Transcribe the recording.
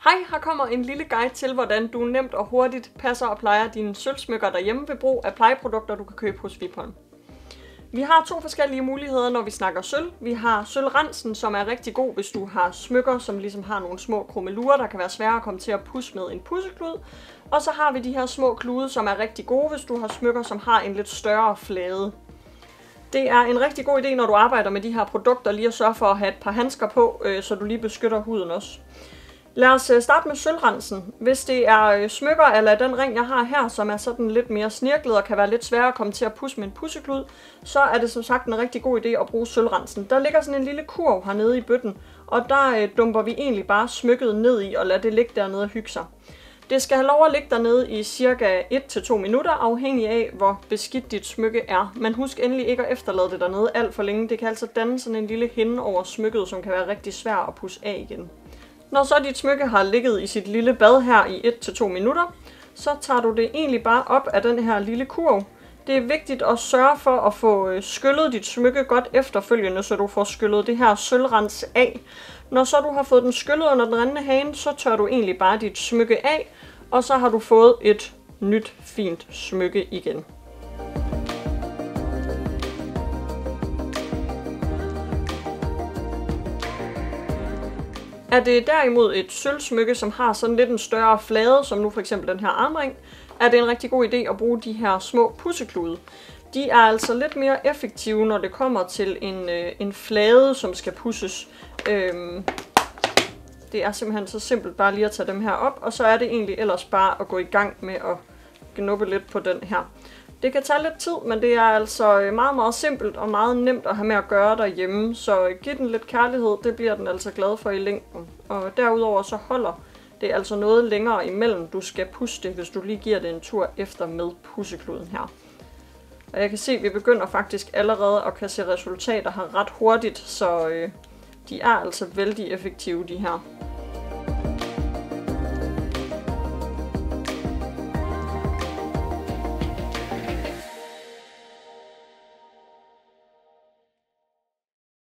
Hej, her kommer en lille guide til, hvordan du nemt og hurtigt passer og plejer dine sølvsmykker derhjemme ved brug af plejeprodukter, du kan købe hos Vipon. Vi har to forskellige muligheder, når vi snakker sølv. Vi har sølvrensen, som er rigtig god, hvis du har smykker, som ligesom har nogle små krummelurer, der kan være svære at komme til at pudse med en pudseklud. Og så har vi de her små klude, som er rigtig gode, hvis du har smykker, som har en lidt større flade. Det er en rigtig god idé, når du arbejder med de her produkter, lige at sørge for at have et par handsker på, så du lige beskytter huden også. Lad os starte med sølvrensen. Hvis det er smykker eller den ring, jeg har her, som er sådan lidt mere snirklet og kan være lidt sværere at komme til at pudse med en pudseklud, så er det som sagt en rigtig god idé at bruge sølvrensen. Der ligger sådan en lille kurv hernede i bøtten, og der dumper vi egentlig bare smykket ned i og lader det ligge dernede og hygge sig. Det skal have lov at ligge dernede i cirka 1-2 minutter, afhængig af hvor beskidt dit smykke er. Men husk endelig ikke at efterlade det dernede alt for længe. Det kan altså danne sådan en lille hinde over smykket, som kan være rigtig svær at pudse af igen. Når så dit smykke har ligget i sit lille bad her i 1-2 minutter, så tager du det egentlig bare op af den her lille kurv. Det er vigtigt at sørge for at få skyllet dit smykke godt efterfølgende, så du får skyllet det her sølvrens af. Når så du har fået den skyllet under den rindende hane, så tør du egentlig bare dit smykke af, og så har du fået et nyt fint smykke igen. Er det derimod et sølvsmykke, som har sådan lidt en større flade, som nu for eksempel den her armring, er det en rigtig god idé at bruge de her små pudseklude. De er altså lidt mere effektive, når det kommer til en flade, som skal pudses. Det er simpelthen så simpelt bare lige at tage dem her op, og så er det egentlig ellers bare at gå i gang med at knuppe lidt på den her. Det kan tage lidt tid, men det er altså meget, meget simpelt og meget nemt at have med at gøre derhjemme, så giv den lidt kærlighed, det bliver den altså glad for i længden. Og derudover så holder det altså noget længere imellem, du skal pudse det, hvis du lige giver det en tur efter med pudsekluden her. Og jeg kan se, at vi begynder faktisk allerede at kan se resultater her ret hurtigt, så de er altså vældig effektive, de her.